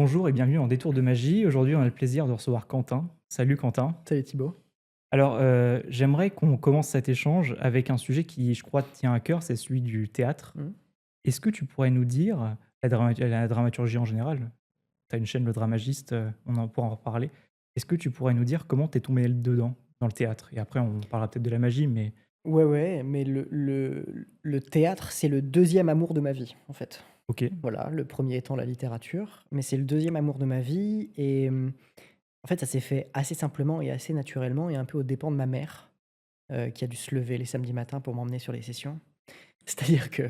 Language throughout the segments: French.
Bonjour et bienvenue en Détour de magie. Aujourd'hui, on a le plaisir de recevoir Quentin. Salut Quentin. Salut Thibaut. Alors, j'aimerais qu'on commence cet échange avec un sujet qui, je crois, te tient à cœur, c'est celui du théâtre. Mmh. Est-ce que tu pourrais nous dire, la dramaturgie en général, tu as une chaîne Le Dramagiste, on en pourra en reparler. Est-ce que tu pourrais nous dire comment t'es tombé dedans, dans le théâtre? Et après, on parlera peut-être de la magie, mais Ouais, ouais, mais le théâtre, c'est le deuxième amour de ma vie, en fait. ok, Voilà, le premier étant la littérature, mais c'est le deuxième amour de ma vie et en fait, ça s'est fait assez simplement et assez naturellement et un peu aux dépens de ma mère, qui a dû se lever les samedis matins pour m'emmener sur les sessions. C'est-à-dire que,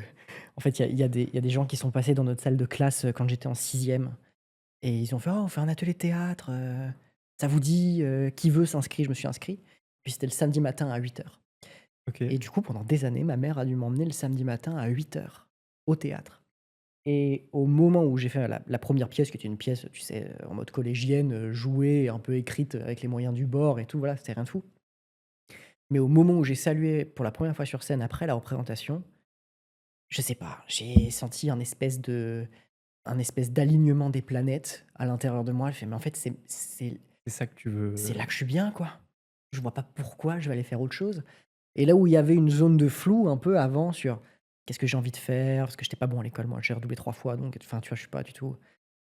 en fait, il y a des gens qui sont passés dans notre salle de classe, quand j'étais en sixième et ils ont fait: «Oh, on fait un atelier théâtre, ça vous dit, qui veut s'inscrit?» Je me suis inscrit, puis c'était le samedi matin à 8h. ok. Et du coup, pendant des années, ma mère a dû m'emmener le samedi matin à 8h au théâtre. Et au moment où j'ai fait la 1 pièce, qui était une pièce, tu sais, en mode collégienne, jouée, un peu écrite, avec les moyens du bord et tout, voilà, c'était rien de fou. Mais au moment où j'ai salué pour la première fois sur scène après la représentation, je sais pas, j'ai senti un espèce d'alignement des planètes à l'intérieur de moi. Elle fait: «Mais en fait, C'est ça que tu c'est veux. là que je suis bien, quoi. Je vois pas pourquoi je vais aller faire autre chose». Et là où il y avait une zone de flou un peu avant sur qu'est-ce que j'ai envie de faire? Parce que j'étais pas bon à l'école moi, j'ai redoublé 3 fois donc enfin, tu vois, je suis pas du tout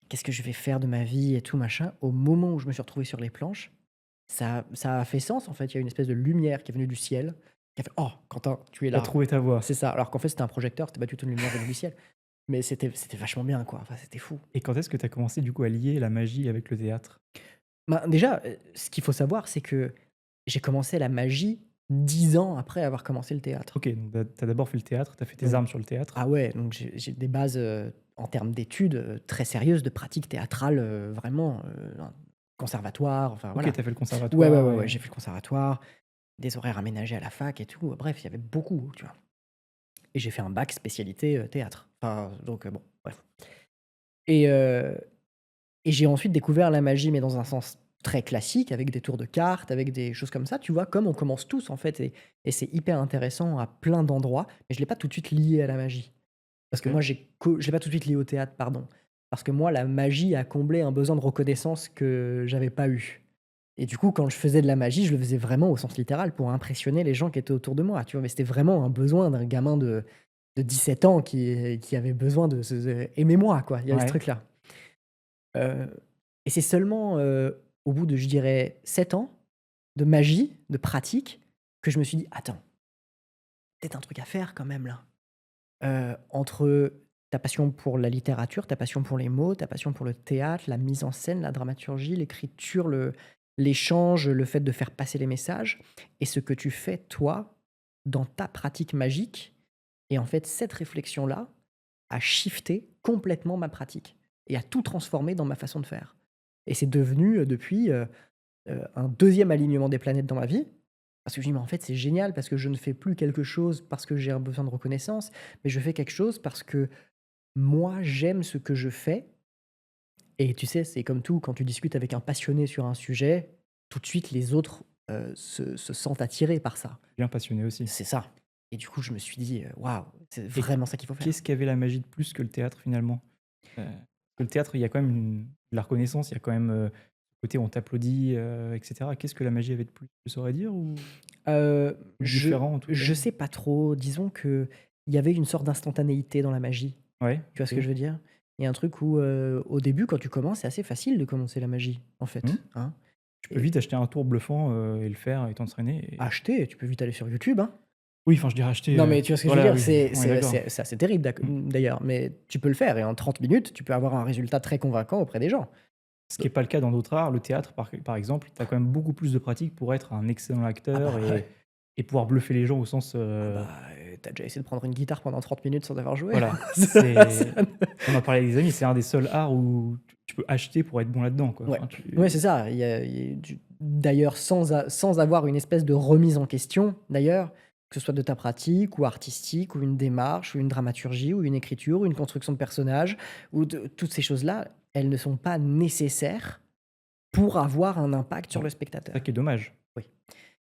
qu'est-ce que je vais faire de ma vie et tout machin. Au moment où je me suis retrouvé sur les planches, ça a fait sens en fait. Il y a une espèce de lumière qui est venue du ciel, qui a fait: «Oh Quentin, tu es Tu là». trouvé ta voie. C'est ça, alors qu'en fait c'était un projecteur, c'était pas du tout une lumière venue du ciel. Mais c'était vachement bien quoi, enfin c'était fou. Et quand est-ce que tu as commencé, du coup, à lier la magie avec le théâtre? Ben, déjà, ce qu'il faut savoir, c'est que j'ai commencé la magie 10 ans après avoir commencé le théâtre. Ok, donc tu as d'abord fait le théâtre, tu as fait tes Donc armes sur le théâtre. ah ouais, donc j'ai des bases, en termes d'études, très sérieuses, de pratique théâtrale, vraiment, un conservatoire, enfin Ok, voilà. tu as fait le Ouais, ouais, conservatoire ouais, ouais, et j'ai fait le conservatoire, des horaires aménagés à la fac et tout, bref, il y avait beaucoup, tu vois? Et j'ai fait un bac spécialité, théâtre. Enfin, donc bon, bref. Et heu et j'ai ensuite découvert la magie, mais dans un sens très classique, avec des tours de cartes, avec des choses comme ça, tu vois? Comme on commence tous, en fait, et c'est hyper intéressant à plein d'endroits, mais je l'ai pas tout de suite lié à la magie. Parce que ok. moi, je l'ai pas tout de suite lié au théâtre, pardon. Parce que moi, la magie a comblé un besoin de reconnaissance que j'avais pas eu. Et du coup, quand je faisais de la magie, je le faisais vraiment au sens littéral pour impressionner les gens qui étaient autour de moi, tu vois? Mais c'était vraiment un besoin d'un gamin de 17 ans qui avait besoin de se «Aimez-moi», quoi. Il y avait ce Ouais. truc-là. Heu et c'est seulement, au bout de, je dirais, 7 ans de magie, de pratique, que je me suis dit: «Attends, peut-être un truc à faire quand même là». Entre ta passion pour la littérature, ta passion pour les mots, ta passion pour le théâtre, la mise en scène, la dramaturgie, l'écriture, l'échange, le fait de faire passer les messages et ce que tu fais toi, dans ta pratique magique. Et en fait, cette réflexion-là a shifté complètement ma pratique et a tout transformé dans ma façon de faire. Et c'est devenu, depuis, un deuxième alignement des planètes dans ma vie. Parce que je me dis: «Mais en fait, c'est génial parce que je ne fais plus quelque chose parce que j'ai un besoin de reconnaissance, mais je fais quelque chose parce que moi, j'aime ce que je fais». Et tu sais, c'est comme tout, quand tu discutes avec un passionné sur un sujet, tout de suite les autres, se sentent attirés par ça. Bien passionné aussi. C'est ça. Et du coup, je me suis dit: «Waouh, c'est Et vraiment ça qu'il faut faire». qu'est-ce qui avait la magie de plus que le théâtre finalement? Que le théâtre, il y a quand même de la reconnaissance, il y a quand même, le côté on t'applaudit, et cetera. Qu'est-ce que la magie avait de plus? Tu saurais dire Heu, ou je différent en tout cas? je sais pas trop. Disons qu'il y avait une sorte d'instantanéité dans la magie. Ouais, Tu vois ce OK. que je veux dire? Il y a un truc où, au début, quand tu commences, c'est assez facile de commencer la magie, en Mmh. fait, hein? Tu peux Et vite acheter un tour bluffant, et le faire et t'entraîner et acheter, tu peux vite aller sur YouTube, hein? oui, enfin je dirais acheter, Non, mais tu vois ce que je veux voilà, dire? oui, C'est on est c'est d'accord. c'est c'est assez terrible Mmh. d'ailleurs, mais tu peux le faire et en 30 minutes, tu peux avoir un résultat très convaincant auprès des gens. Ce qui Do est pas le cas dans d'autres arts. Le théâtre par exemple, tu as quand même beaucoup plus de pratique pour être un excellent ah acteur bah, ouais. et pouvoir bluffer les gens au sens, Ah bah, tu déjà essayé de prendre une guitare pendant 30 minutes sans avoir joué? voilà, Ça c'est ça ne on en parlait avec des amis, c'est un des seuls arts où tu peux acheter pour être bon là-dedans, quoi. Ouais, Enfin ouais, tu c'est ça. Il y a du d'ailleurs, sans avoir une espèce de remise en question, d'ailleurs, que ce soit de ta pratique ou artistique ou une démarche ou une dramaturgie ou une écriture ou une construction de personnage ou de toutes ces choses-là, elles ne sont pas nécessaires pour avoir un impact sur ouais, le c'est ça spectateur. qui est dommage. Oui,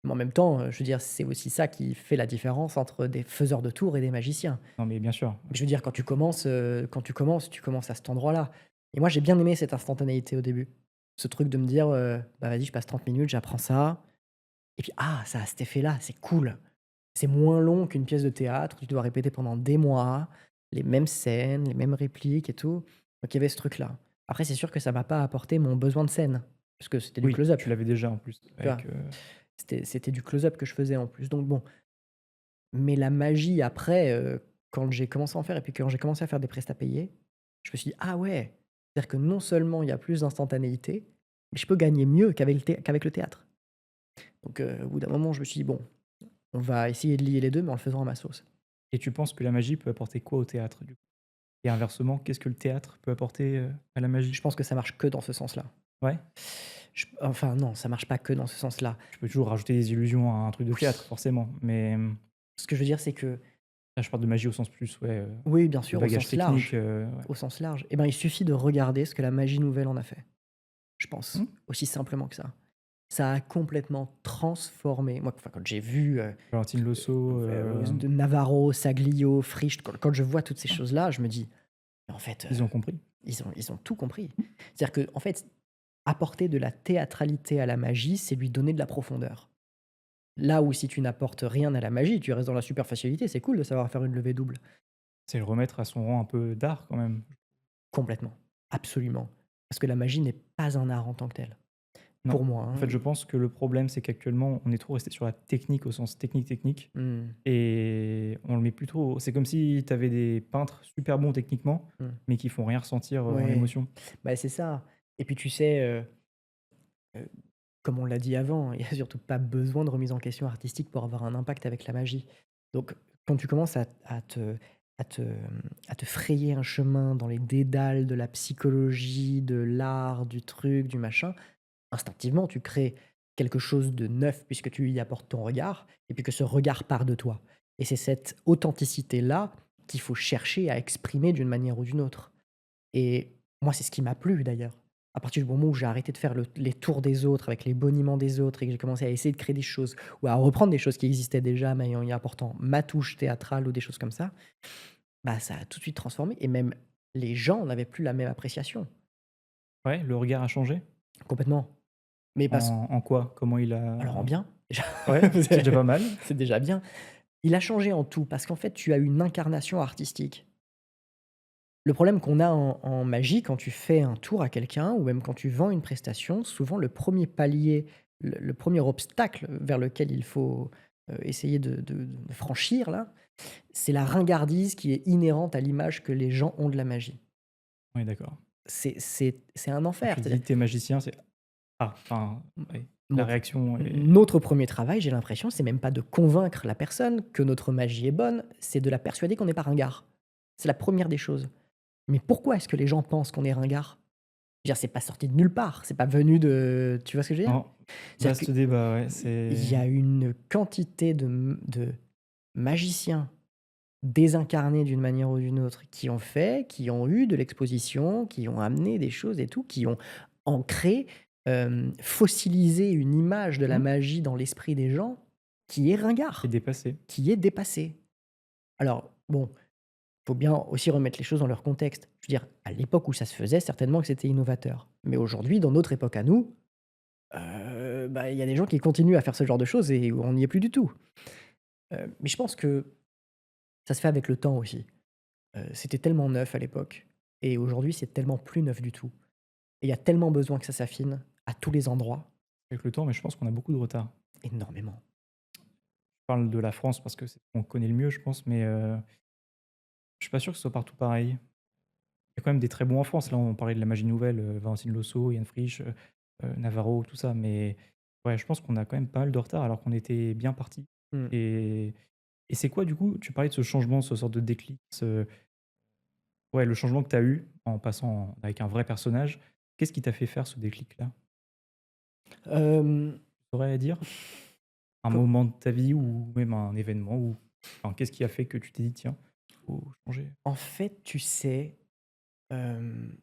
mais en même temps, je veux dire, c'est aussi ça qui fait la différence entre des faiseurs de tours et des magiciens. Non, mais bien sûr, Je veux dire, quand tu commences, tu commences à cet endroit-là. Et moi, j'ai bien aimé cette instantanéité au début. Ce truc de me dire, «Bah, vas-y, je passe 30 minutes, j'apprends ça et puis, ah, ça a cet effet-là, c'est cool». C'est moins long qu'une pièce de théâtre où tu dois répéter pendant des mois les mêmes scènes, les mêmes répliques et tout. Donc il y avait ce truc-là. Après, c'est sûr que ça m'a pas apporté mon besoin de scène, parce que c'était du Oui, close-up, tu l'avais déjà en plus tu vois? avec, C'était du close-up que je faisais en plus, donc bon. Mais la magie après, quand j'ai commencé à en faire et puis quand j'ai commencé à faire des prestats payés, je me suis dit: «Ah ouais!» C'est-à-dire que non seulement il y a plus d'instantanéité, mais je peux gagner mieux qu'avec le théâtre. Donc au bout d'un moment, je me suis dit: «Bon, on va essayer de lier les 2 mais en le faisant à ma sauce». et tu penses que la magie peut apporter quoi au théâtre, du coup? Et inversement, qu'est-ce que le théâtre peut apporter, à la magie? Je pense que ça marche que dans ce sens-là. Ouais? Enfin non, ça marche pas que dans ce sens-là. Tu peux toujours rajouter des illusions à un truc de Oui, théâtre forcément, mais, ce que je veux dire, c'est que là je parle de magie au sens plus, ouais, oui, bien de sûr, bagage technique, ouais. au sens large, et ben, il suffit de regarder ce que la magie nouvelle en a fait, je pense. Mmh? Aussi simplement que ça. Ça a complètement transformé moi, enfin, quand j'ai vu, Valentine Losso, de Navarro, Saglio, Frisch, quand je vois toutes ces choses-là, je me dis: «Mais en fait, ils ont compris. ils ont tout compris». C'est-à-dire qu'en fait, apporter de la théâtralité à la magie, c'est lui donner de la profondeur. Là où si tu n'apportes rien à la magie, tu restes dans la superficialité, c'est cool de savoir faire une levée double. C'est le remettre à son rang un peu d'art quand même. Complètement, absolument. Parce que la magie n'est pas un art en tant que tel. Non, Pour moi, en hein. fait, je pense que le problème, c'est qu'actuellement, on est trop resté sur la technique au sens technique Mmh, et on le met plus trop c'est comme si tu avais des peintres super bons techniquement, mmh. mais qui font rien ressentir, en Ouais, émotion. bah, c'est ça. Et puis tu sais, heu, comme on l'a dit avant, il y a surtout pas besoin de remise en question artistique pour avoir un impact avec la magie. Donc quand tu commences à te, à te frayer un chemin dans les dédales de la psychologie, de l'art, du truc, du machin, instinctivement, tu crées quelque chose de neuf puisque tu y apportes ton regard et puis que ce regard part de toi. Et c'est cette authenticité-là qu'il faut chercher à exprimer d'une manière ou d'une autre. Et moi, c'est ce qui m'a plu d'ailleurs. À partir du moment où j'ai arrêté de faire les tours des autres avec les boniments des autres et que j'ai commencé à essayer de créer des choses ou à reprendre des choses qui existaient déjà mais en y apportant ma touche théâtrale ou des choses comme ça, bah, ça a tout de suite transformé et même les gens n'avaient plus la même appréciation. Ouais, le regard a changé? Complètement. Mais parce En quoi? Comment il alors en a bien, déjà, ouais, c'est déjà pas mal. c'est déjà bien. Il a changé en tout parce qu'en fait, tu as une incarnation artistique. Le problème qu'on a en magie, quand tu fais un tour à quelqu'un ou même quand tu vends une prestation, souvent le premier palier, le 1er obstacle vers lequel il faut, essayer de franchir là, c'est la ringardise qui est inhérente à l'image que les gens ont de la magie. Oui, d'accord. C'est un Quand enfer. tu dis: C'est-à-dire «Tu es magicien», c'est ah, enfin, oui, la mon réaction est notre 1er travail, j'ai l'impression, c'est même pas de convaincre la personne que notre magie est bonne, c'est de la persuader qu'on n'est pas ringard. C'est la première des choses. Mais pourquoi est-ce que les gens pensent qu'on est ringard? Je veux dire, c'est pas sorti de nulle part, c'est pas venu de tu vois ce que je veux dire? non, C'est-à-dire vaste débat, ouais, qu'il c'est y a une quantité de magiciens désincarnés d'une manière ou d'une autre, qui ont eu de l'exposition, qui ont amené des choses et tout, qui ont ancré, fossilisé une image de la mmh, magie dans l'esprit des gens qui est est ringard, dépassé. qui est dépassé. Alors bon, faut bien aussi remettre les choses dans leur contexte. Je veux dire, à l'époque où ça se faisait, certainement que c'était innovateur. Mais aujourd'hui, dans notre époque à nous, bah, il y a des gens qui continuent à faire ce genre de choses et on n'y est plus du tout. Mais je pense que ça se fait avec le temps aussi. C'était tellement neuf à l'époque et aujourd'hui, c'est tellement plus neuf du tout et il y a tellement besoin que ça s'affine à tous les endroits, Avec le temps, mais je pense qu'on a beaucoup de retard. énormément. Je parle de la France parce que c'est ce qu'on connaît le mieux, je pense, mais je suis pas sûr que ce soit partout pareil. Il y a quand même des très bons en France. Là, on parlait de la magie nouvelle, Valentine Losso, Yann Frisch, Navarro, tout ça, mais ouais, je pense qu'on a quand même pas mal de retard alors qu'on était bien partis Mmh. et c'est quoi, du coup, tu parlais de ce changement, ce sorte de déclic, ce ouais, le changement que tu as eu en passant avec un vrai personnage. Qu'est-ce qui t'a fait faire ce déclic-là? Hem, Tu saurais dire? Un co moment de ta vie ou même un événement ou enfin, qu'est-ce qui a fait que tu t'es dit: «Tiens, faut changer»? En fait, tu sais, hem,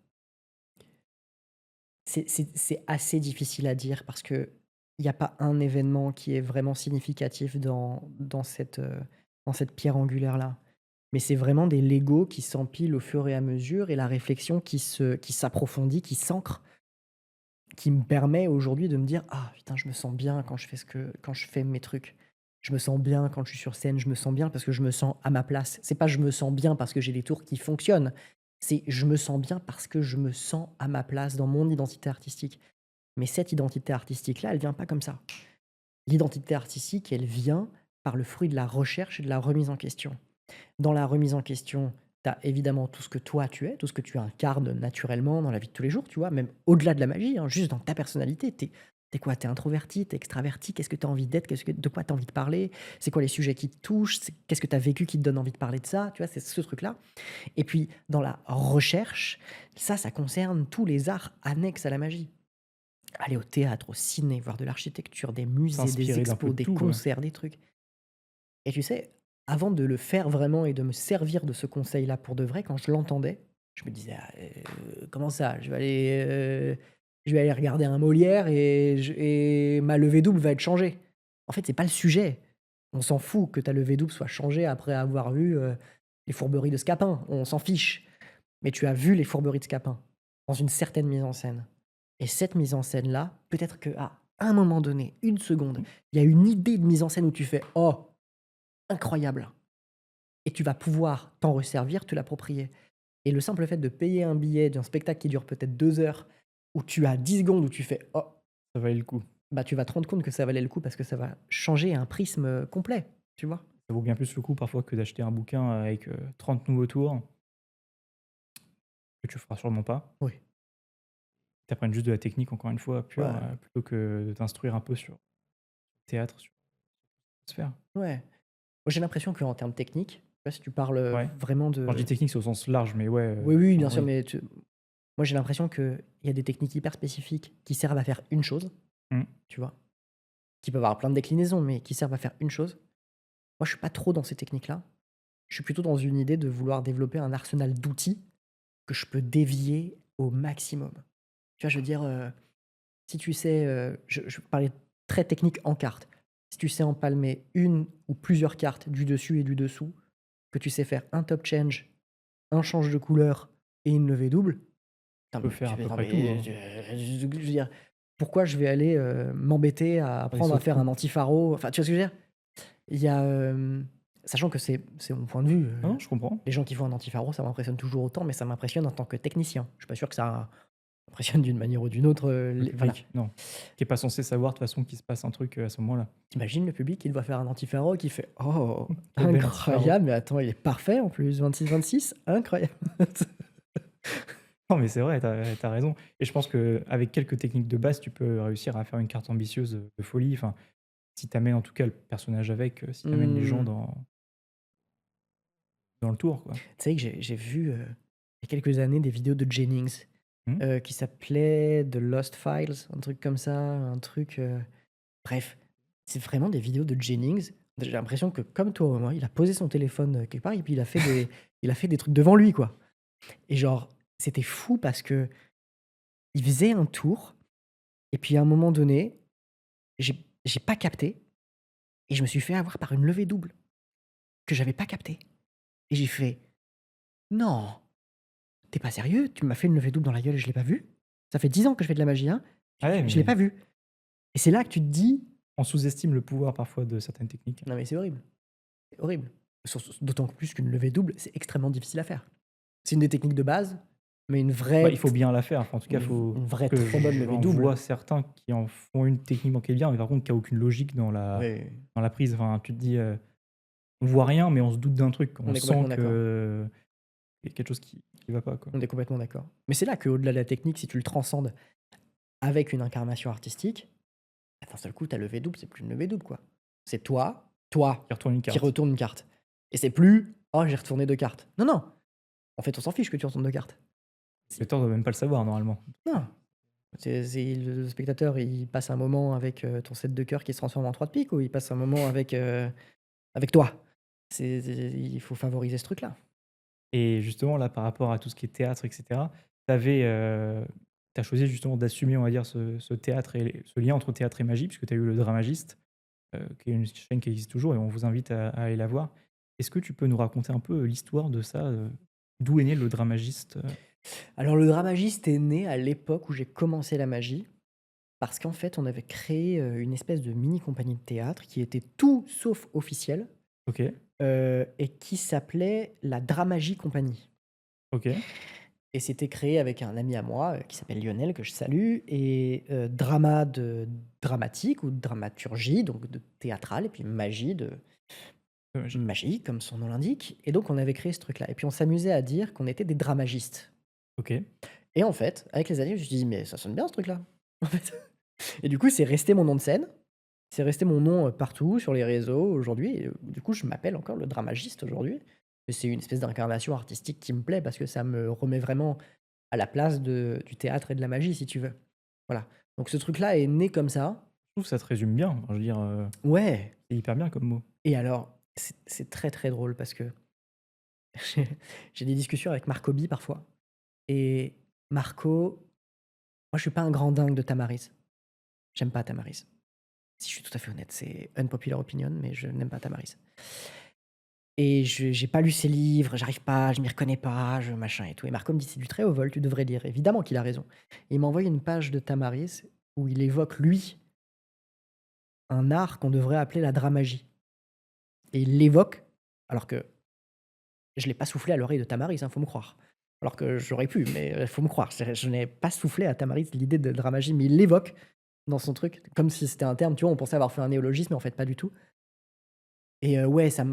c'est assez difficile à dire parce qu'il y a pas un événement qui est vraiment significatif dans cette pierre angulaire-là. mais c'est vraiment des Legos qui s'empilent au fur et à mesure et la réflexion qui s'approfondit, qui s'ancre, qui me permet aujourd'hui de me dire: «Ah putain, je me sens bien quand je fais mes trucs. Je me sens bien quand je suis sur scène, je me sens bien parce que je me sens à ma place». C'est pas je me sens bien parce que j'ai les tours qui fonctionnent, c'est je me sens bien parce que je me sens à ma place dans mon identité artistique. Mais cette identité artistique-là, elle vient pas comme ça. L'identité artistique, elle vient par le fruit de la recherche et de la remise en question. Dans la remise en question, tu as évidemment tout ce que toi tu es, tout ce que tu incarnes naturellement dans la vie de tous les jours, tu vois? Même au-delà de la magie, hein, juste dans ta personnalité. Tu es quoi? Tu es introverti? Tu es extraverti? Qu'est-ce que tu as envie d'être? De quoi tu as envie de parler? C'est quoi les sujets qui te touchent? Qu'est-ce que tu as vécu qui te donne envie de parler de ça? Tu vois? C'est ce truc-là. Et puis dans la recherche, ça concerne tous les arts annexes à la magie. Aller au théâtre, au ciné, voir de l'architecture, des musées, des S'inspirer d'un peu expos, de des tout, ouais. concerts, des trucs. Et tu sais, avant de le faire vraiment et de me servir de ce conseil-là pour de vrai, quand je l'entendais, je me disais: «Ah, comment ça? Je vais aller regarder un Molière et ma levée double va être changée». En fait, c'est pas le sujet. On s'en fout que ta levée double soit changée après avoir vu, les fourberies de Scapin, on s'en fiche. Mais tu as vu les fourberies de Scapin, dans une certaine mise en scène. Et cette mise en scène-là, peut-être qu'à un moment donné, une seconde, Mmh. il y a une idée de mise en scène où tu fais: «Oh, incroyable!» et tu vas pouvoir t'en resservir, te l'approprier. Et le simple fait de payer un billet d'un spectacle qui dure peut-être 2 heures, où tu as 10 secondes où tu fais: «Oh», Ça valait le coup. bah, tu vas te rendre compte que ça valait le coup parce que ça va changer un prisme, complet, tu vois? Ça vaut bien plus le coup parfois que d'acheter un bouquin avec, 30 nouveaux tours que tu feras sûrement pas. Oui. Tu apprennes juste de la technique encore une fois pure, Ouais, plutôt que de t'instruire un peu sur le théâtre, sur sphère. ouais. Moi, j'ai l'impression qu'en termes techniques, je sais pas si tu parles, Ouais. vraiment Quand je dis de technique, c'est au sens large, mais ouais, oui, oui, bien enfin sûr, oui. mais moi, j'ai l'impression qu'il y a des techniques hyper spécifiques qui servent à faire une chose, Mmh. tu vois? Qui peuvent avoir plein de déclinaisons, mais qui servent à faire une chose. Moi, je suis pas trop dans ces techniques-là. Je suis plutôt dans une idée de vouloir développer un arsenal d'outils que je peux dévier au maximum. Tu vois, je veux dire, si tu sais, je parlais très technique en cartes. Si tu sais empalmer une ou plusieurs cartes du dessus et du dessous, que tu sais faire un top change, un change de couleur et une levée double, Tu non peux mais faire à peu non près tout, mais hein. je veux dire, pourquoi je vais aller, m'embêter à Faire des apprendre sauts à de faire un coupe. anti-pharo? Enfin, tu vois ce que je veux dire? Il y a, sachant que c'est mon point de vue, Non, non, je comprends. les gens qui font un anti-pharo, ça m'impressionne toujours autant, mais ça m'impressionne en tant que technicien. Je suis pas sûr que ça impressionne d'une manière ou d'une autre, Le les voilà. public, non. Qui est pas censé savoir de toute façon qu'il se passe un truc, à ce moment-là. Tu le public, il doit faire un anti-pharo qui fait: «Oh, Quel bel anti-pharo. incroyable, mais attends, il est parfait en plus, 26-26, incroyable». Non, mais c'est vrai, tu as raison et je pense qu'avec quelques techniques de base, tu peux réussir à faire une carte ambitieuse, de folie. Enfin, si tu amènes en tout cas le personnage avec, si tu amènes les gens Mmh. dans le tour, quoi. Tu sais que j'ai vu, il y a quelques années des vidéos de Jennings, Mmh. qui s'appelait The Lost Files, un truc comme ça, un truc, bref, c'est vraiment des vidéos de Jennings. J'ai l'impression que comme toi ou moi, il a posé son téléphone, quelque part et puis il a fait des trucs devant lui, quoi. Et genre, c'était fou parce que il faisait un tour et puis à un moment donné, j'ai pas capté et je me suis fait avoir par une levée double que j'avais pas capté et j'ai fait: «Non, tu pas sérieux? Tu m'as fait une levée double dans la gueule et je l'ai pas vue? Ça fait 10 ans que je fais de la magie, hein, Ah ouais, je l'ai mais pas vue». Et c'est là que tu te dis: on sous-estime le pouvoir parfois de certaines techniques. «Non mais c'est horrible, c'est horrible». D'autant que plus qu'une levée double, c'est extrêmement difficile à faire. C'est une des techniques de base, mais Bah, il faut bien la faire. Enfin, en tout cas, une vraie que très bonne levée j'en double. vois certains qui en font une techniquement qui est bien, mais par contre qui a aucune logique Oui, dans la prise. Enfin, tu te dis, on voit rien, mais on se doute d'un truc. On on est sent complètement d'accord. qu'il y a quelque chose qui va pas, quoi. On est complètement d'accord. Mais c'est là qu'au-delà de la technique, si tu le transcendes avec une incarnation artistique, bah, d'un seul coup, ta levée double, c'est plus une levée double, quoi. C'est toi, Qui retourne une qui carte. retourne une carte. Et c'est plus: «Oh, j'ai retourné 2 cartes». Non, non, en fait, on s'en fiche que tu retournes 2 cartes. Le spectateur doit même pas le savoir normalement. Non, c'est le spectateur, il passe un moment avec, ton set de cœur qui se transforme en 3 de pique ou il passe un moment avec toi. Il faut favoriser ce truc-là. Et justement, là, par rapport à tout ce qui est théâtre, et cetera, tu as choisi justement d'assumer, on va dire, ce théâtre et ce lien entre théâtre et magie, puisque tu as eu le Dramagiste, qui est une chaîne qui existe toujours et on vous invite à aller la voir. Est-ce que tu peux nous raconter un peu l'histoire de ça, d'où est né le dramagiste? Alors le dramagiste est né à l'époque où j'ai commencé la magie, parce qu'en fait, on avait créé, une espèce de mini compagnie de théâtre qui était tout sauf officielle, OK, et qui s'appelait la Dramagie Compagnie. OK, Et c'était créé avec un ami à moi, qui s'appelle Lionel, que je salue et drama de dramatique ou de dramaturgie, donc de théâtral et puis magie de j'imagine. magie comme son nom l'indique et donc on avait créé ce truc-là et puis on s'amusait à dire qu'on était des dramagistes OK, et en fait, avec les années, je me suis dit: «Mais ça sonne bien ce truc-là», en fait et du coup, c'est resté mon nom de scène, c'est resté mon nom, partout sur les réseaux aujourd'hui et du coup, je m'appelle encore le dramagiste aujourd'hui et c'est une espèce d'incarnation artistique qui me plaît parce que ça me remet vraiment à la place du théâtre et de la magie, si tu veux. Voilà. Donc ce truc-là est né comme ça. je trouve que ça te résume bien. Enfin, je veux dire, Ouais. c'est hyper bien comme mot. Et alors, c'est très, très drôle parce que j'ai j'ai des discussions avec Marco B parfois et Marco moi je suis pas un grand dingue de Tamariz. J'aime pas Tamariz. Si je suis tout à fait honnête, c'est unpopular opinion, mais je n'aime pas Tamariz. Et je j'ai pas lu ses livres, j'arrive pas, je m'y reconnais pas, je machin et tout. Et Marco me dit: «C'est du très haut vol, tu devrais lire». Évidemment qu'il a raison. Et il m'a envoyé une page de Tamariz où il évoque, lui, un art qu'on devrait appeler la dramagie. Et il l'évoque, alors que je l'ai pas soufflé à l'oreille de Tamariz, hein, faut me croire. Alors que j'aurais pu, mais faut me croire. Je n'ai pas soufflé à Tamariz l'idée de dramagie, mais il l'évoque dans son truc, comme si c'était un terme, tu vois? On pensait avoir fait un néologisme, mais en fait pas du tout. Et ouais, ça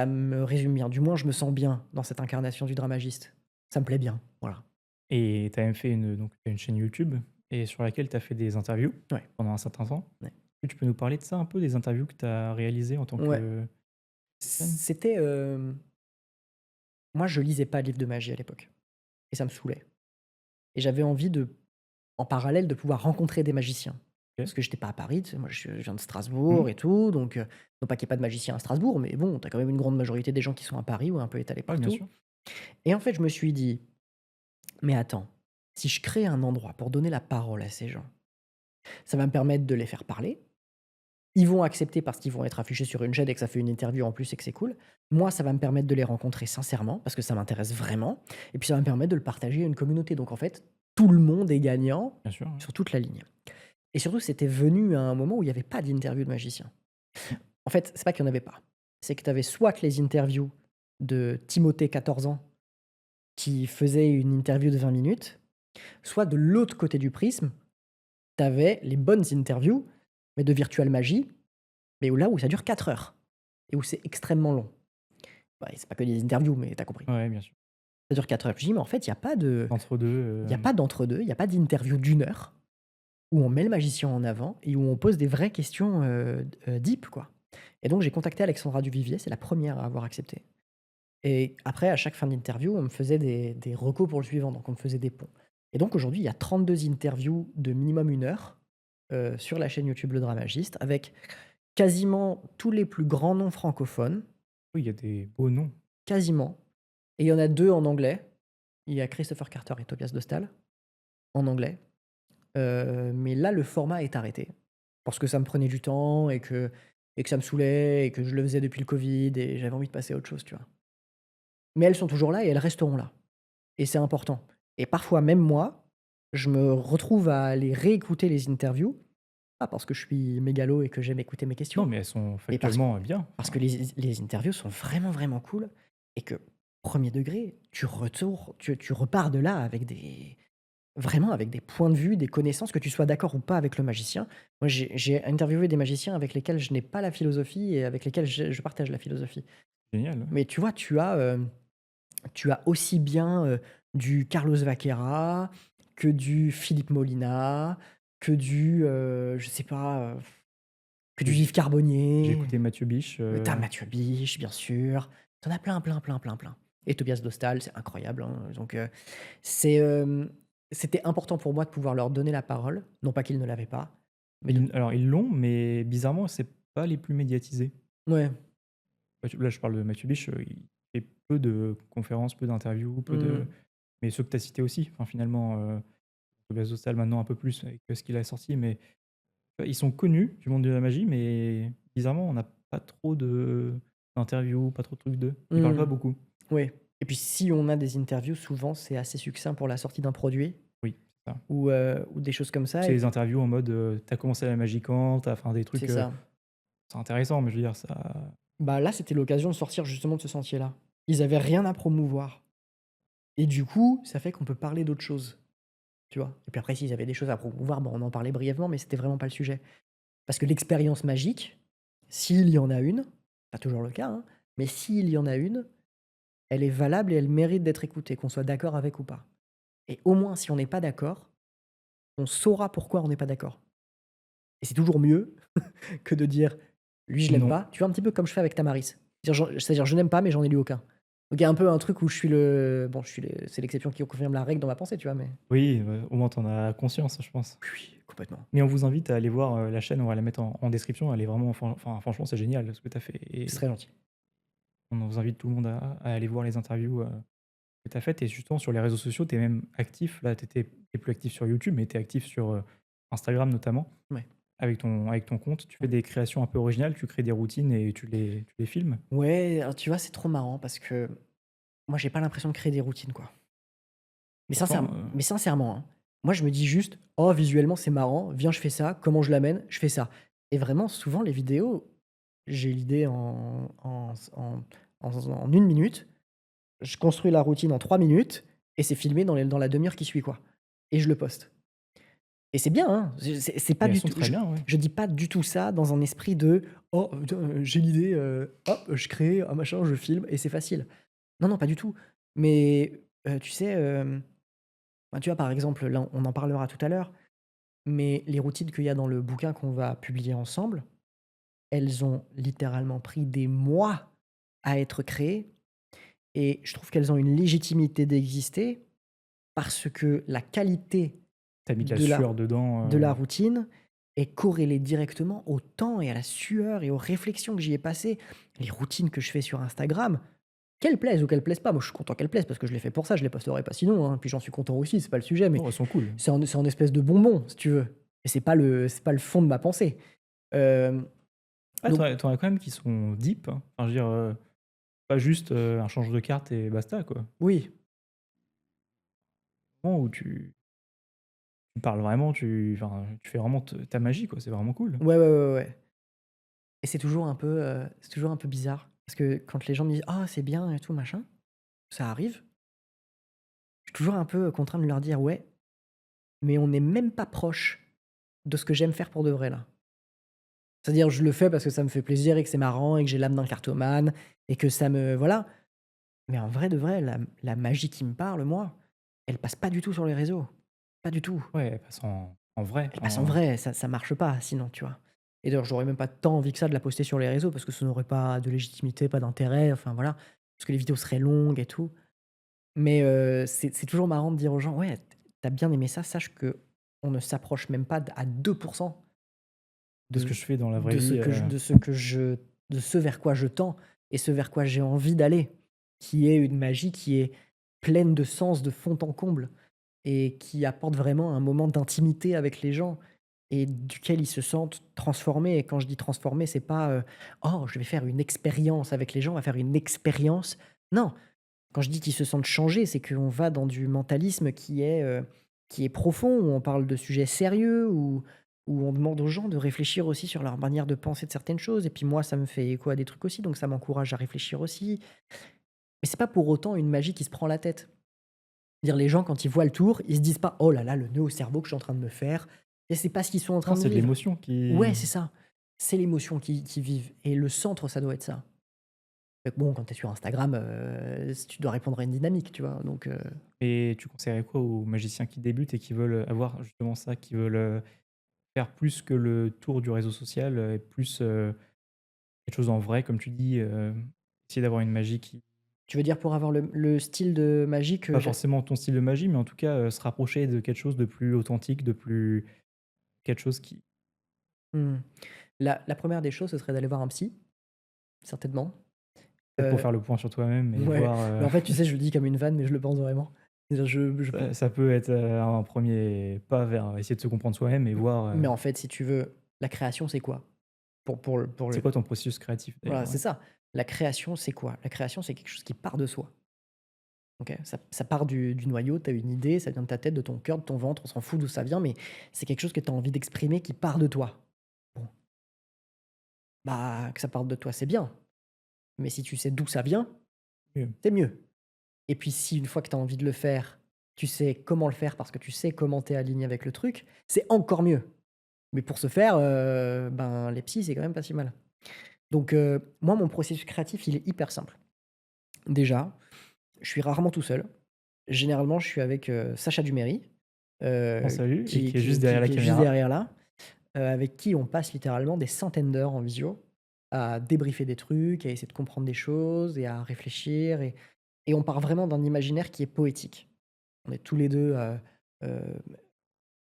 me résume bien. Du moins, je me sens bien dans cette incarnation du dramagiste. Ça me plaît bien, voilà. Et tu as même fait une chaîne YouTube et sur laquelle tu as fait des interviews Ouais, pendant un certain temps. ouais. Est-ce que tu peux nous parler de ça un peu, des interviews que tu as réalisées en tant Ouais, que scène? c'était, moi je lisais pas de livres de magie à l'époque et ça me saoulait et j'avais envie de en parallèle, de pouvoir rencontrer des magiciens. OK. Parce que j'étais pas à Paris, tu sais, moi je viens de Mmh. Strasbourg et tout, donc non pas qu'il y ait pas de magiciens à Strasbourg, mais bon, tu as quand même une grande majorité des gens qui sont à Paris ou un peu étalés Ouais, bien partout. sûr. Et en fait, je me suis dit: «Mais attends, si je crée un endroit pour donner la parole à ces gens, ça va me permettre de les faire parler. Ils vont accepter parce qu'ils vont être affichés sur une chaîne et que ça fait une interview en plus et que c'est cool. Moi, ça va me permettre de les rencontrer sincèrement parce que ça m'intéresse vraiment et puis ça va me permettre de le partager à une communauté». Donc en fait, tout le monde est gagnant Bien sûr, ouais. sur toute la ligne. Et surtout, c'était venu à un moment où il y avait pas d'interview de magicien. En fait, c'est pas qu'il y en avait pas, c'est que tu avais soit les interviews de Timothée, 14 ans, qui faisait une interview de 20 minutes, soit de l'autre côté du prisme, tu avais les bonnes interviews, mais de virtual magie, mais où ça dure 4 heures et où c'est extrêmement long. Ouais, c'est pas que des interviews, mais tu as compris. Ouais, bien sûr. Ça dure 4 heures. Je dis: «Mais en fait, Entre 2, il y a pas d'entre-deux, il y a pas d'interview d'une heure où on met le magicien en avant et où on pose des vraies questions, deep, quoi». Et donc j'ai contacté Alexandra Duvivier, c'est la première à avoir accepté. Et après, à chaque fin d'interview, on me faisait des recos pour le suivant, donc on me faisait des ponts. Et donc aujourd'hui, il y a 32 interviews de minimum 1 heure, sur la chaîne YouTube Le Dramagiste, avec quasiment tous les plus grands noms francophones, Oui, il y a des beaux noms. quasiment. Et il y en a 2 en anglais. Il y a Christopher Carter et Tobias Dostal, en anglais. Mais là, le format est arrêté. Parce que ça me prenait du temps et que ça me saoulait et que je le faisais depuis le Covid et j'avais envie de passer à autre chose, tu vois? Mais elles sont toujours là et elles resteront là et c'est important et parfois même moi, je me retrouve à aller réécouter les interviews, pas parce que je suis mégalo et que j'aime écouter mes Non, questions, mais elles sont mais factuellement, bien. parce Enfin, que les interviews sont vraiment, vraiment cool et que, premier degré, tu repars de là avec des vraiment avec des points de vue, des connaissances, que tu sois d'accord ou pas avec le magicien. Moi, j'ai interviewé des magiciens avec lesquels je n'ai pas la philosophie et avec lesquels je partage la philosophie. génial, ouais. Mais tu vois, tu as aussi bien, du Carlos Vaquera, que du Philippe Molina, que du, je sais pas, que du J'ai Yves j'ai Carbonnier. écouté Mathieu Biche, Tu Mathieu Biche, bien sûr. Tu as plein, plein, plein, plein, plein. Et Tobias Dostal, c'est incroyable, hein. Donc, c'est, c'était important pour moi de pouvoir leur donner la parole. Non pas qu'ils ne l'avaient pas, mais de alors ils l'ont, mais bizarrement, c'est pas les plus médiatisés. ouais. Là, je parle de Mathieu Biche, il fait peu de conférences, peu d'interviews, peu Mmh. de mais ceux que tu as cités aussi, enfin finalement, Tobias Hostal maintenant un peu plus avec, ce qu'il a sorti, mais ils sont connus du monde de la magie, mais bizarrement, on n'a pas trop de d'interviews, pas trop de trucs d'eux? Ils parlent pas Mmh. beaucoup? Ouais. Et puis si on a des interviews, souvent c'est assez succinct pour la sortie d'un produit Oui, c'est ça. ou des choses comme ça C'est et des puis interviews en mode, tu commencé la magie quand? Tu enfin des c'est trucs, ça. c'est intéressant, mais je veux dire ça Bah, là, c'était l'occasion de sortir justement de ce sentier-là. Ils avaient rien à promouvoir et du coup, ça fait qu'on peut parler d'autres choses, tu vois? Et puis après s'ils avaient des choses à promouvoir, bon, on en parlait brièvement, mais c'était vraiment pas le sujet. Parce que l'expérience magique, s'il y en a une, pas toujours le cas, hein, mais s'il y en a une, elle est valable et elle mérite d'être écoutée, qu'on soit d'accord avec ou pas. Et au moins, si on n'est pas d'accord, on saura pourquoi on n'est pas d'accord. Et c'est toujours mieux que de dire: «Lui, je l'aime non. pas». Tu vois, un petit peu comme je fais avec Tamaris. C'est-à-dire je n'aime pas, mais j'en ai lu aucun. Donc il y a un peu un truc où je suis le bon, je suis le c'est l'exception qui confirme la règle dans ma pensée, tu vois? Mais Oui, au moins tu en as conscience, je pense. oui, oui, complètement. Mais on vous invite à aller voir, la chaîne, on va la mettre en description, elle est vraiment franchement, c'est génial ce que tu as fait C'est et très gentil. on vous invite tout le monde à aller voir les interviews, que tu as faites et justement sur les réseaux sociaux, tu es même actif, là, tu es plus actif sur YouTube, mais tu es actif sur, Instagram notamment, Ouais. avec ton compte. Tu fais Ouais. des créations un peu originales, tu crées des routines et tu les filmes. Ouais, alors tu vois, c'est trop marrant parce que moi, j'ai pas l'impression de créer des routines, quoi. Pourtant, Mais sincèrement, hein, moi, je me dis juste: «Oh, visuellement, c'est marrant, viens, je fais ça. Comment je l'amène? Je fais ça». Et vraiment, souvent, les vidéos, j'ai l'idée en 1 minute. Je construis la routine en 3 minutes et c'est filmé dans la demi heure qui suit, quoi et je le poste et c'est bien, hein, c'est pas mais elles du sont tout très bien, ouais. je dis pas du tout ça dans un esprit de: «Oh, putain, j'ai l'idée, hop, je crée un machin, je filme et c'est facile». Non, non, pas du tout, mais tu sais, bah, tu vois, par exemple, là, on en parlera tout à l'heure, mais les routines qu'il y a dans le bouquin qu'on va publier ensemble, elles ont littéralement pris des mois à être créées et je trouve qu'elles ont une légitimité d'exister parce que la qualité Tu as mis de la de la sueur dedans, de la routine est corrélée directement au temps et à la sueur et aux réflexions que j'y ai passées. Les routines que je fais sur Instagram, qu'elles plaisent ou qu'elles plaisent pas, moi je suis content qu'elles plaisent parce que je les fais pour ça, je les posterai pas sinon, hein, puis j'en suis content aussi, c'est pas le sujet, mais oh, elles sont cool. c'est en espèce de bonbon, si tu veux et c'est pas le fond de ma pensée. Hem, Ah, donc tu en as quand même qui sont deep, hein. Enfin, je veux dire, pas juste, un change de carte et basta, quoi. oui, Moment où tu parles vraiment, tu fais vraiment te ta magie, quoi, c'est vraiment cool. ouais, ouais, ouais, ouais et c'est toujours un peu bizarre parce que quand les gens me disent: «Ah, c'est bien et tout machin», ça arrive, je suis toujours un peu contraint de leur dire: «Ouais, mais on n'est même pas proche de ce que j'aime faire pour de vrai là». C'est-à-dire je le fais parce que ça me fait plaisir et que c'est marrant et que j'ai l'âme d'un cartomane et que ça me voilà, mais en vrai de vrai, la magie qui me parle moi, elle passe pas du tout sur les réseaux, pas du tout. Ouais, elle passe en vrai, Elle passe en vrai, ça marche pas sinon, tu vois? Et d'ailleurs, j'aurais même pas tant envie que ça de la poster sur les réseaux parce que ça n'aurait pas de légitimité, pas d'intérêt, enfin voilà, parce que les vidéos seraient longues et tout. Mais c'est toujours marrant de dire aux gens: «Ouais, tu bien aimé ça, sache qu'on ne s'approche même pas à 2 de ce que de je fais dans la vraie de ce vie, que je de ce que je de ce vers quoi je tends et ce vers quoi j'ai envie d'aller», qui est une magie qui est pleine de sens de fond en comble et qui apporte vraiment un moment d'intimité avec les gens et duquel ils se sentent transformés et quand je dis transformés, c'est pas, «Oh, je vais faire une expérience avec les gens, on va faire une expérience». Non, quand je dis qu'ils se sentent changés, c'est qu'on va dans du mentalisme qui est profond, où on parle de sujets sérieux, où on demande aux gens de réfléchir aussi sur leur manière de penser de certaines choses et puis moi, ça me fait écho à des trucs aussi, donc ça m'encourage à réfléchir aussi. Mais c'est pas pour autant une magie qui se prend la tête. Dire les gens quand ils voient le tour, ils se disent pas: «Oh là là, le nœud au cerveau que je suis en train de me faire» et c'est pas ce qu'ils sont en train non, de c'est de vivre. l'émotion Ouais, qui c'est ça. C'est l'émotion qui vivent et le centre, ça doit être ça. Fait que bon, quand tu es sur Instagram, tu dois répondre à une dynamique, tu vois? Donc et tu conseillerais quoi aux magiciens qui débutent et qui veulent, avoir justement ça, qui veulent, faire plus que le tour du réseau social, et plus, quelque chose en vrai comme tu dis, essayer d'avoir une magie qui tu veux dire pour avoir le style de magie que pas j'ai forcément ton style de magie, mais en tout cas, se rapprocher de quelque chose de plus authentique, de plus quelque chose qui mmh, la 1re des choses, ce serait d'aller voir un psy, certainement. peut-être pour Heu, faire le point sur toi-même et ouais, voir, mais en fait, tu sais, je le dis comme une vanne, mais je le pense vraiment. C'est-à-dire je ça peut être, un premier pas vers essayer de se comprendre soi-même et voir, mais en fait, si tu veux, la création, c'est quoi? Pour le c'est quoi ton processus créatif voilà, d'ailleurs? c'est Ouais. ça. La création, c'est quoi? La création, c'est quelque chose qui part de soi. OK? Ça part du noyau, tu as une idée, ça vient de ta tête, de ton cœur, de ton ventre, on s'en fout d'où ça vient, mais c'est quelque chose que tu as envie d'exprimer qui part de toi. Bon, bah, que ça parte de toi, c'est bien, mais si tu sais d'où ça vient, Oui. c'est mieux. Et puis si une fois que tu as envie de le faire, tu sais comment le faire parce que tu sais comment tu es aligné avec le truc, c'est encore mieux. Mais pour ce faire, ben, les psys, c'est quand même pas si mal. Donc moi, mon processus créatif, il est hyper simple. Déjà, je suis rarement tout seul. Généralement, je suis avec, Sacha Duméry, On salue et qui qui est juste derrière la est juste caméra. derrière là, avec qui on passe littéralement des centaines d'heures en visio à débriefer des trucs, à essayer de comprendre des choses et à réfléchir et on part vraiment d'un imaginaire qui est poétique. On est tous les 2 heu,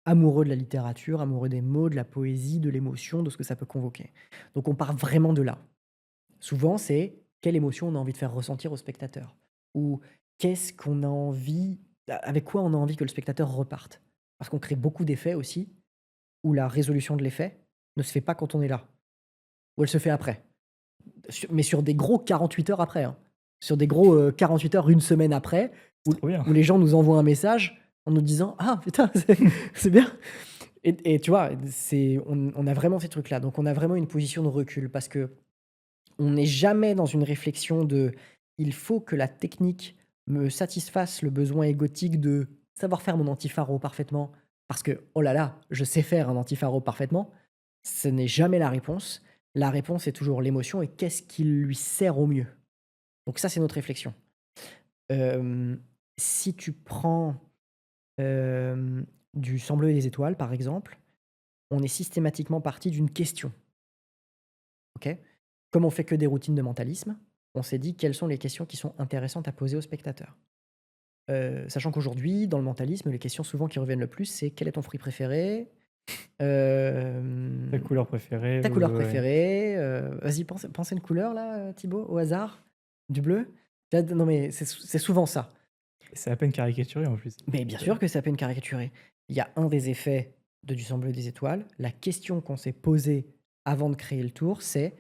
amoureux de la littérature, amoureux des mots, de la poésie, de l'émotion, de ce que ça peut convoquer. Donc on part vraiment de là. Souvent, c'est quelle émotion on a envie de faire ressentir au spectateur? Ou qu'est-ce qu'on a envie avec quoi on a envie que le spectateur reparte? Parce qu'on crée beaucoup d'effets aussi, où la résolution de l'effet ne se fait pas quand on est là, ou elle se fait après. Mais sur des gros 48 heures après, hein. Sur des gros, 48 heures, une semaine après, C'est trop bien. où les gens nous envoient un message en nous disant: «Ah putain, c'est bien!» et tu vois? On a vraiment ces trucs-là. Donc on a vraiment une position de recul parce que on n'est jamais dans une réflexion de: «Il faut que la technique me satisfasse le besoin égotique de savoir faire mon anti-faro parfaitement parce que, oh là là, je sais faire un anti-faro parfaitement». Ce n'est jamais la réponse. La réponse est toujours l'émotion et qu'est-ce qui lui sert au mieux? Donc ça, c'est notre réflexion. Hem, Si tu prends, hem, du Sang bleu et des étoiles, par exemple, on est systématiquement parti d'une question, OK? Comme on fait que des routines de mentalisme, on s'est dit: «Quelles sont les questions qui sont intéressantes à poser au spectateur?» Sachant qu'aujourd'hui, dans le mentalisme, les questions souvent qui reviennent le plus, c'est: «Quel est ton fruit préféré?» Ta hem, couleur préférée «Ta couleur ou ouais. préférée?» Vas-y, pense à une couleur là, Thibaut, au hasard? Du bleu? Non mais c'est souvent ça. C'est à peine caricaturé en plus. Mais bien sûr que c'est à peine caricaturé. Il y a un des effets de Du sang bleu et des étoiles. La question qu'on s'est posée avant de créer le tour, c'est: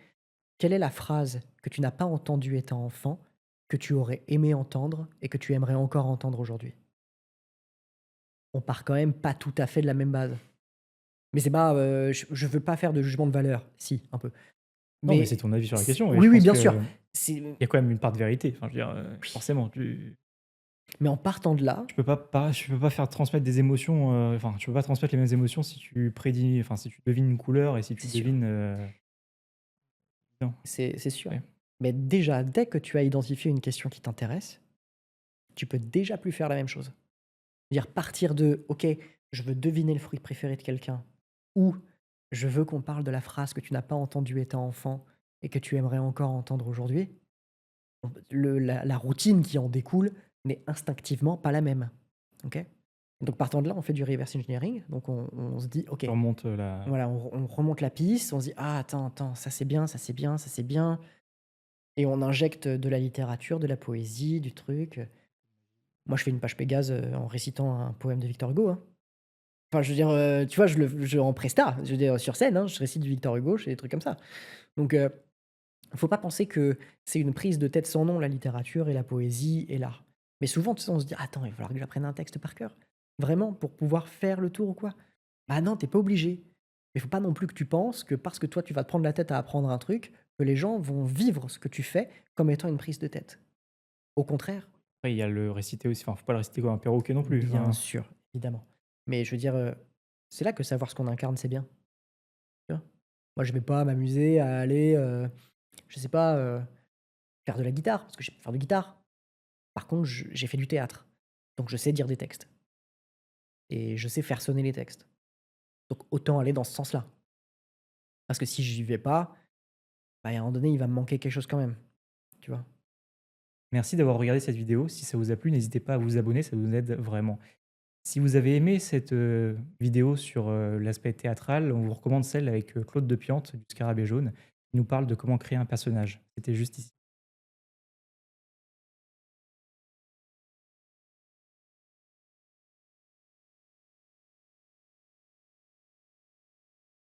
quelle est la phrase que tu n'as pas entendue étant enfant, que tu aurais aimé entendre et que tu aimerais encore entendre aujourd'hui? On part quand même pas tout à fait de la même base. Mais c'est pas, je veux pas faire de jugement de valeur. Si, un peu. Non, mais c'est Mais ton avis sur la question et oui, je oui, pense bien sûr. qu'il C'est y a quand même une part de vérité. Enfin, je veux dire, oui. forcément, tu Mais en partant de là, tu peux pas faire transmettre des émotions, enfin, tu peux pas transmettre les mêmes émotions si tu prédis enfin, si tu devines une couleur et si tu c'est sûr, devines, non, c'est sûr. ouais. Mais déjà, dès que tu as identifié une question qui t'intéresse, tu peux déjà plus faire la même chose. Dire partir de: «OK, je veux deviner le fruit préféré de quelqu'un» ou «Je veux qu'on parle de la phrase que tu n'as pas entendue étant enfant et que tu aimerais encore entendre aujourd'hui». La routine qui en découle n'est instinctivement pas la même. OK? Donc partant de là, on fait du reverse engineering. Donc on se dit: «OK, Tu remontes, la voilà, on remonte la piste, on se dit: "Ah attends, attends, ça c'est bien, ça c'est bien, ça c'est bien"» et on injecte de la littérature, de la poésie, du truc. Moi, je fais une page Pégase, en récitant un poème de Victor Hugo, hein. Enfin, je veux dire, tu vois, en presta, je veux dire, sur scène, hein, je récite du Victor Hugo, je fais des trucs comme ça. Donc, faut pas penser que c'est une prise de tête sans nom, la littérature et la poésie et l'art. Mais souvent, tu sais, on se dit: «Attends, il va falloir que j'apprenne un texte par cœur, vraiment, pour pouvoir faire le tour ou quoi?» Bah non, tu es pas obligé. Mais faut pas non plus que tu penses que parce que toi, tu vas te prendre la tête à apprendre un truc, que les gens vont vivre ce que tu fais comme étant une prise de tête. Au contraire, après il y a le réciter aussi, enfin, faut pas le réciter comme un perroquet non plus, bien enfin, sûr, évidemment. Mais je veux dire, c'est là que savoir ce qu'on incarne, c'est bien, tu vois? Moi, je vais pas m'amuser à aller, je sais pas, faire de la guitare, parce que je sais pas faire de guitare. Par contre, j'ai fait du théâtre, donc je sais dire des textes et je sais faire sonner les textes. Donc autant aller dans ce sens-là. Parce que si j'y vais pas, bah, à un moment donné, il va me manquer quelque chose quand même, tu vois? merci d'avoir regardé cette vidéo. Si ça vous a plu, n'hésitez pas à vous abonner, ça nous aide vraiment. Si vous avez aimé cette, vidéo sur, l'aspect théâtral, on vous recommande celle avec, Claude Depiante du Scarabée jaune. Il nous parle de comment créer un personnage. C'était juste ici.